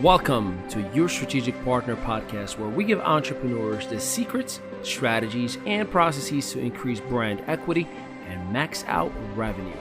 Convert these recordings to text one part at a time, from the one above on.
Welcome to Your Strategic Partner podcast, where we give entrepreneurs the secrets, strategies, and processes to increase brand equity and max out revenue.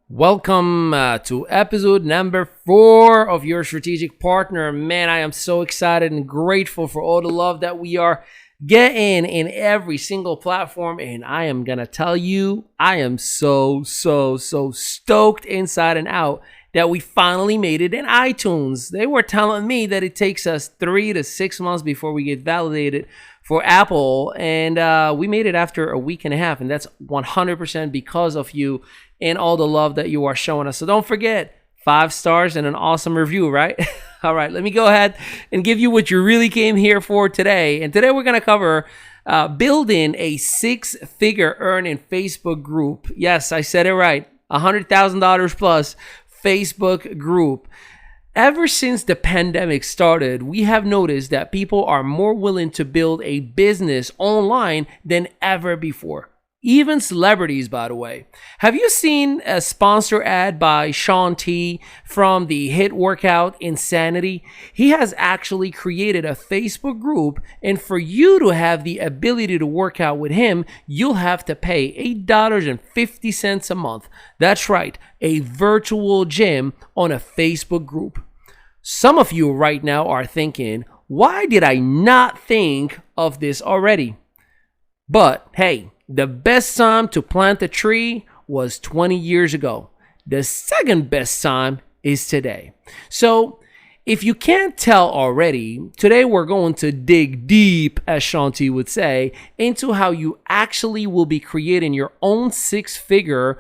Welcome to episode number 4 of Your Strategic Partner. Man, I am so excited and grateful for all the love that we are getting in every single platform. And I am going to tell you, I am so stoked inside and out that we finally made it in iTunes. They were telling me that it takes us 3 to 6 months before we get validated for Apple, and we made it after a week and a half, and that's 100% because of you and all the love that you are showing us. So don't forget, 5 stars and an awesome review, right? All right, let me go ahead and give you what you really came here for today. And today we're going to cover building a 6-figure earning Facebook group. Yes, I said it right. $100,000 plus Facebook group. Ever since the pandemic started, we have noticed that people are more willing to build a business online than ever before. Even celebrities, by the way. Have you seen a sponsor ad by Shaun T from the hit workout Insanity? He has actually created a Facebook group, and for you to have the ability to work out with him, you'll have to pay $8.50 a month. That's right, a virtual gym on a Facebook group. Some of you right now are thinking, why did I not think of this already? But hey, the best time to plant a tree was 20 years ago. The second best time is today. So if you can't tell already, today we're going to dig deep, as Shaun T would say, into how you actually will be creating your own 6-figure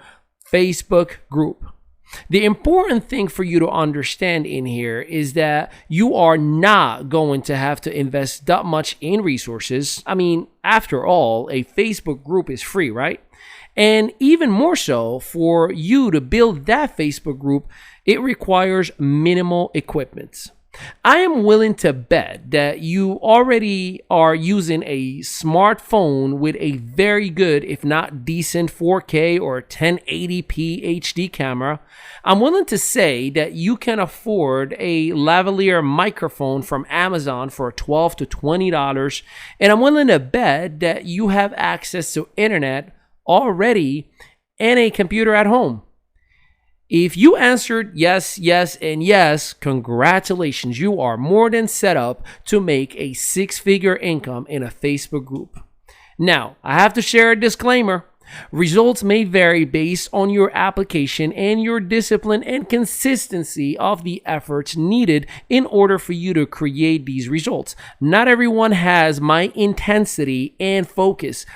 Facebook group. The important thing for you to understand in here is that you are not going to have to invest that much in resources. I mean, after all, a Facebook group is free, right? And even more so, for you to build that Facebook group, it requires minimal equipment. I am willing to bet that you already are using a smartphone with a very good, if not decent 4K or 1080p HD camera. I'm willing to say that you can afford a lavalier microphone from Amazon for $12 to $20. And I'm willing to bet that you have access to internet already and a computer at home. If you answered yes, yes, and yes, congratulations. You are more than set up to make a 6-figure income in a Facebook group. Now, I have to share a disclaimer. Results may vary based on your application and your discipline and consistency of the efforts needed in order for you to create these results. Not everyone has my intensity and focus.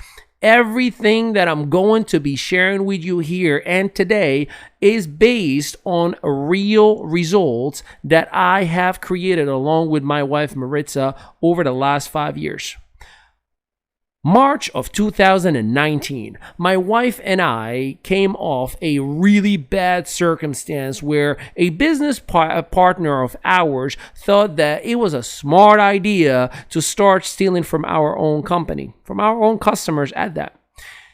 Everything that I'm going to be sharing with you here and today is based on real results that I have created along with my wife Maritza over the last 5 years. March of 2019, my wife and I came off a really bad circumstance where a business partner of ours thought that it was a smart idea to start stealing from our own company, from our own customers at that.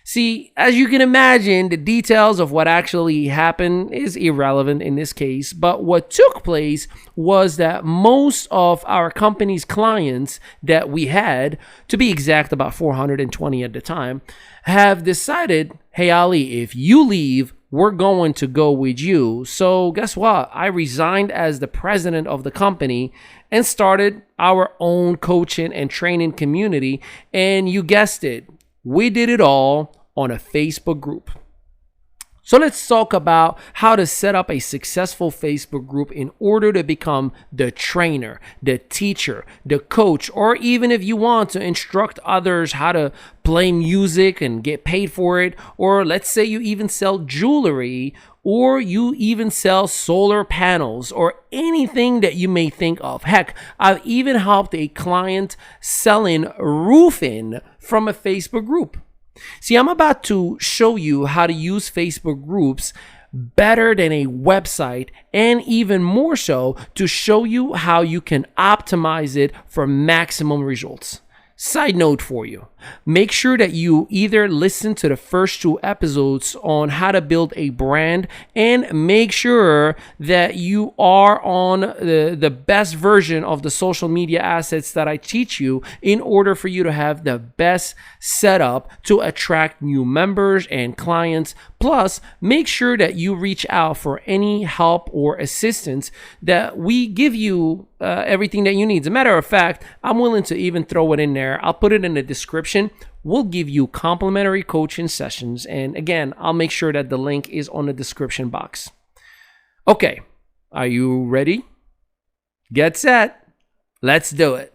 See, as you can imagine, the details of what actually happened is irrelevant in this case, but what took place was that most of our company's clients that we had, to be exact about 420 at the time, have decided, hey Ali, if you leave, we're going to go with you. So guess what? I resigned as the president of the company and started our own coaching and training community, and you guessed it, we did it all on a Facebook group. So let's talk about how to set up a successful Facebook group in order to become the trainer, the teacher, the coach, or even if you want to instruct others how to play music and get paid for it, or let's say you even sell jewelry, or you even sell solar panels, or anything that you may think of. Heck, I've even helped a client selling roofing from a Facebook group. See, I'm about to show you how to use Facebook groups better than a website, and even more so to show you how you can optimize it for maximum results. Side note for you, make sure that you either listen to the first 2 episodes on how to build a brand and make sure that you are on the best version of the social media assets that I teach you in order for you to have the best setup to attract new members and clients. Plus, make sure that you reach out for any help or assistance that we give you everything that you need. As a matter of fact, I'm willing to even throw it in there. I'll put it in the description. We'll give you complimentary coaching sessions. And again, I'll make sure that the link is on the description box. Okay, are you ready? Get set. Let's do it.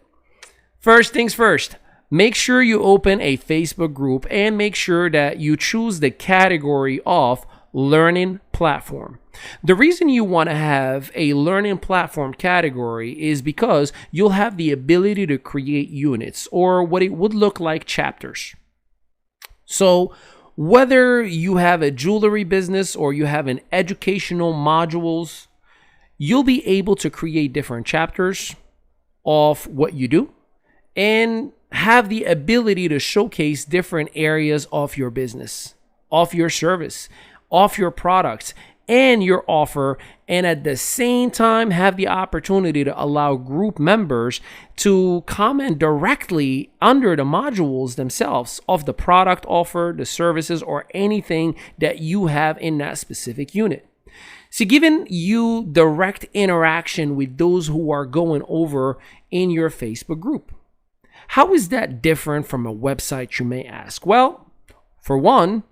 First things first. Make sure you open a Facebook group and make sure that you choose the category of learning platform. The reason you want to have a learning platform category is because you'll have the ability to create units, or what it would look like chapters. So whether you have a jewelry business or you have an educational modules, you'll be able to create different chapters of what you do and have the ability to showcase different areas of your business, of your service, of your products and your offer, and at the same time have the opportunity to allow group members to comment directly under the modules themselves of the product offer, the services, or anything that you have in that specific unit. So giving you direct interaction with those who are going over in your Facebook group. How is that different from a website, you may ask? Well, for one,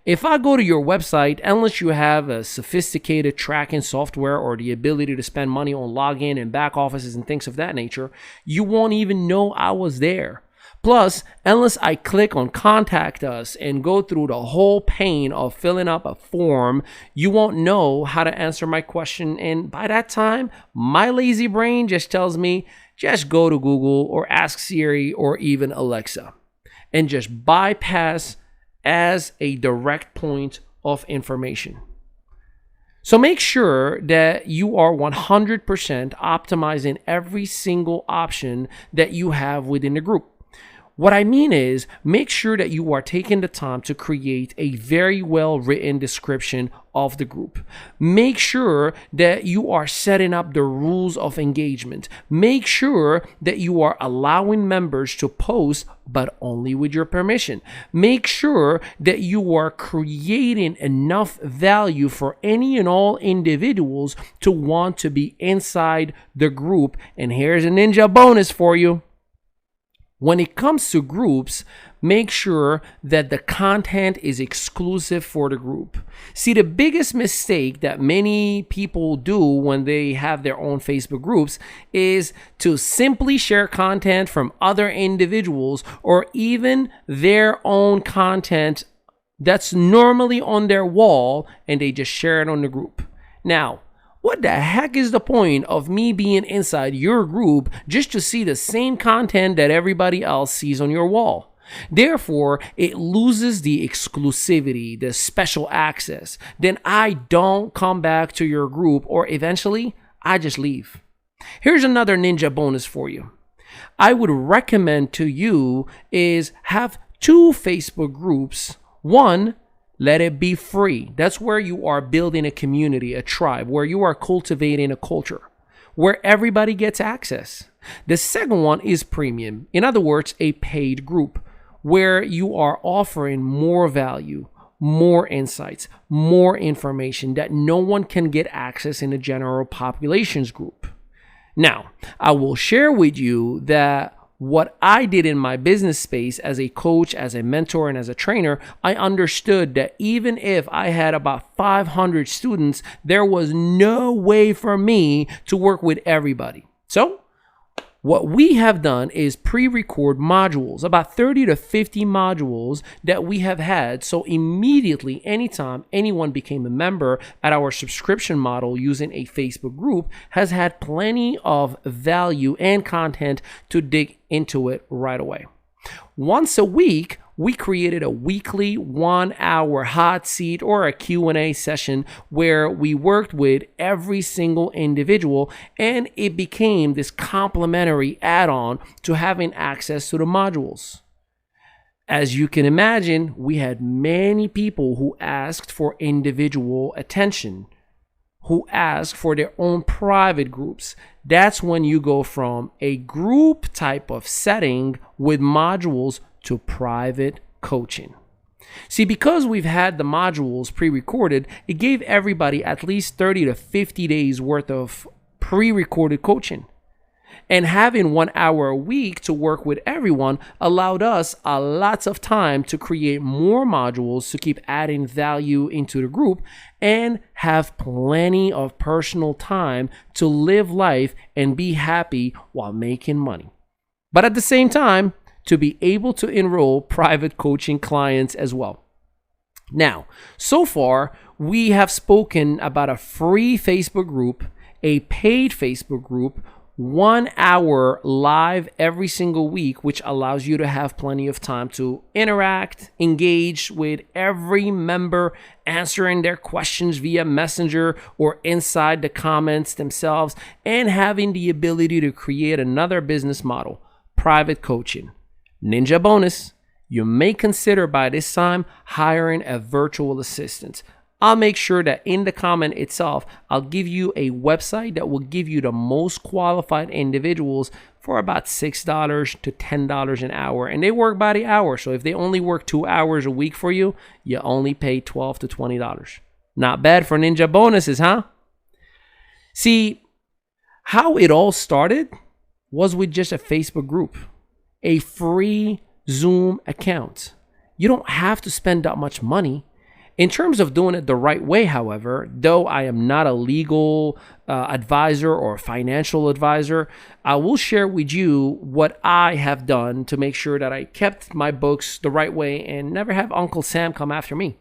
if I go to your website, unless you have a sophisticated tracking software or the ability to spend money on login and back offices and things of that nature, you won't even know I was there. Plus, unless I click on contact us and go through the whole pain of filling up a form, you won't know how to answer my question. And by that time, my lazy brain just tells me, just go to Google or ask Siri or even Alexa and just bypass as a direct point of information. So make sure that you are 100% optimizing every single option that you have within the group. What I mean is, make sure that you are taking the time to create a very well written description of the group. Make sure that you are setting up the rules of engagement. Make sure that you are allowing members to post, but only with your permission. Make sure that you are creating enough value for any and all individuals to want to be inside the group. And here's a ninja bonus for you. When it comes to groups, make sure that the content is exclusive for the group. See, the biggest mistake that many people do when they have their own Facebook groups is to simply share content from other individuals or even their own content that's normally on their wall and they just share it on the group. Now, what the heck is the point of me being inside your group just to see the same content that everybody else sees on your wall? Therefore, it loses the exclusivity, the special access. Then I don't come back to your group, or eventually I just leave. Here's another ninja bonus for you. I would recommend to you is have 2 Facebook groups. One, let it be free. That's where you are building a community, a tribe, where you are cultivating a culture, where everybody gets access. The second one is premium. In other words, a paid group, where you are offering more value, more insights, more information that no one can get access in the general populations group. Now, I will share with you that what I did in my business space as a coach, as a mentor, and as a trainer, I understood that even if I had about 500 students, there was no way for me to work with everybody. So what we have done is pre-record modules, about 30 to 50 modules that we have had. So immediately, anytime anyone became a member at our subscription model using a Facebook group, has had plenty of value and content to dig into it right away. Once a week, we created a weekly 1-hour hot seat or a Q&A session where we worked with every single individual, and it became this complimentary add-on to having access to the modules. As you can imagine, we had many people who asked for individual attention, who asked for their own private groups. That's when you go from a group type of setting with modules to private coaching. See, because we've had the modules pre-recorded, it gave everybody at least 30 to 50 days worth of pre-recorded coaching. And having 1 hour a week to work with everyone allowed us lots of time to create more modules to keep adding value into the group and have plenty of personal time to live life and be happy while making money. But at the same time, to be able to enroll private coaching clients as well. Now, so far, we have spoken about a free Facebook group, a paid Facebook group, 1 hour live every single week, which allows you to have plenty of time to interact, engage with every member, answering their questions via Messenger or inside the comments themselves, and having the ability to create another business model, private coaching. Ninja bonus, you may consider by this time hiring a virtual assistant. I'll make sure that in the comment itself, I'll give you a website that will give you the most qualified individuals for about $6 to $10 an hour. And they work by the hour. So if they only work 2 hours a week for you, you only pay $12 to $20. Not bad for ninja bonuses, huh? See, how it all started was with just a Facebook group, a free Zoom account. You don't have to spend that much money. In terms of doing it the right way, however, though I am not a legal advisor or financial advisor, I will share with you what I have done to make sure that I kept my books the right way and never have Uncle Sam come after me.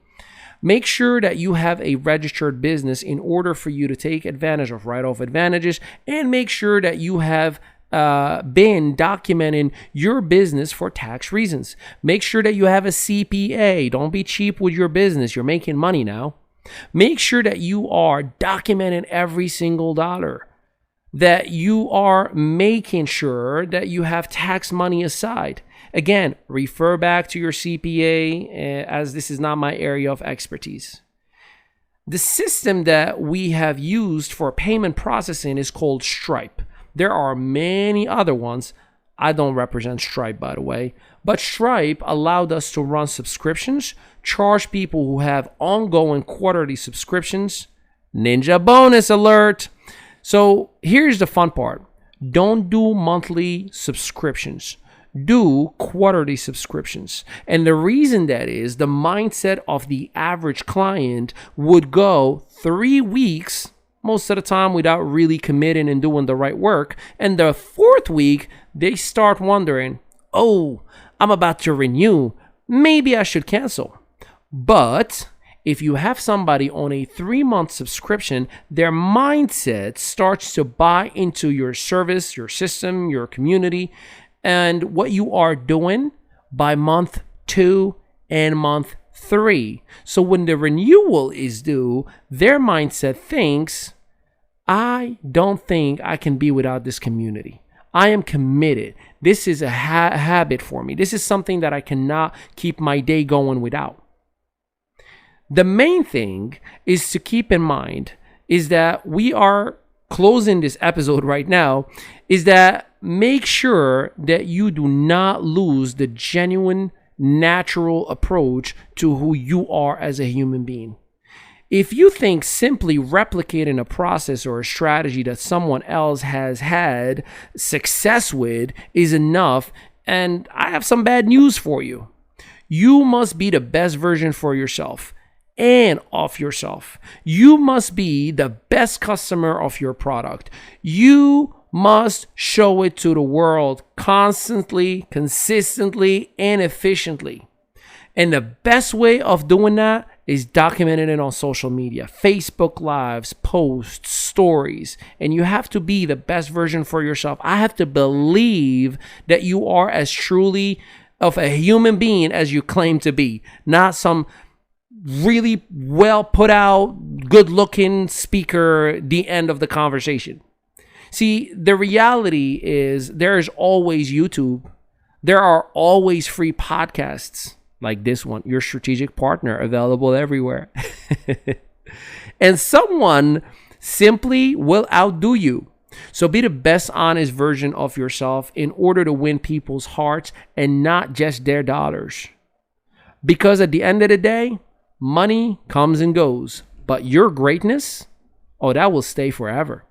Make sure that you have a registered business in order for you to take advantage of write-off advantages, and make sure that you have been documenting your business for tax reasons. Make sure that you have a CPA. Don't be cheap with your business. You're making money now. Make sure that you are documenting every single dollar, that you are making sure that you have tax money aside. Again, refer back to your CPA, as this is not my area of expertise. The system that we have used for payment processing is called Stripe. There are many other ones. I don't represent Stripe, by the way. But Stripe allowed us to run subscriptions, charge people who have ongoing quarterly subscriptions. Ninja bonus alert. So here's the fun part. Don't do monthly subscriptions. Do quarterly subscriptions. And the reason that is, the mindset of the average client would go 3 weeks most of the time without really committing and doing the right work. And the 4th week, they start wondering, oh, I'm about to renew. Maybe I should cancel. But if you have somebody on a 3-month subscription, their mindset starts to buy into your service, your system, your community, and what you are doing by month 2 and month 3. So when the renewal is due, their mindset thinks, I don't think I can be without this community. I am committed. This is a habit for me. This is something that I cannot keep my day going without. The main thing is to keep in mind is that we are closing this episode right now, is that make sure that you do not lose the genuine, natural approach to who you are as a human being. If you think simply replicating a process or a strategy that someone else has had success with is enough, and I have some bad news for you. You must be the best version for yourself and of yourself. You must be the best customer of your product. You must show it to the world constantly, consistently, and efficiently. And the best way of doing that is documenting it on social media, Facebook Lives, posts, stories. And you have to be the best version for yourself. I have to believe that you are as truly of a human being as you claim to be, not some really well put out, good looking speaker, the end of the conversation. See, the reality is there is always YouTube. There are always free podcasts like this one, Your Strategic Partner, available everywhere. And someone simply will outdo you. So be the best honest version of yourself in order to win people's hearts and not just their dollars. Because at the end of the day, money comes and goes, but your greatness, oh, that will stay forever.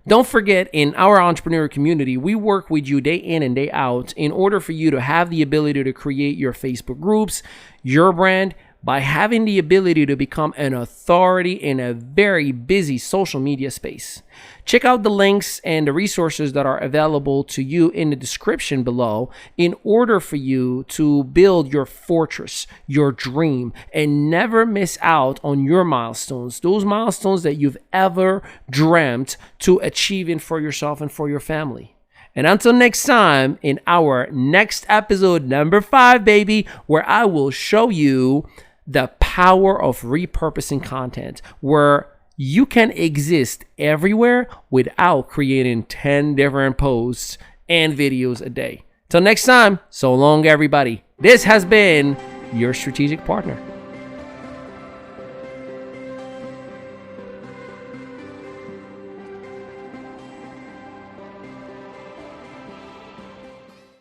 Don't forget, in our entrepreneur community, we work with you day in and day out in order for you to have the ability to create your Facebook groups, your brand, by having the ability to become an authority in a very busy social media space. Check out the links and the resources that are available to you in the description below in order for you to build your fortress, your dream, and never miss out on your milestones, those milestones that you've ever dreamt to achieving for yourself and for your family. And until next time, in our next episode, number 5, baby, where I will show you the power of repurposing content, where you can exist everywhere without creating 10 different posts and videos a day. Till next time, so long, everybody. This has been Your Strategic Partner.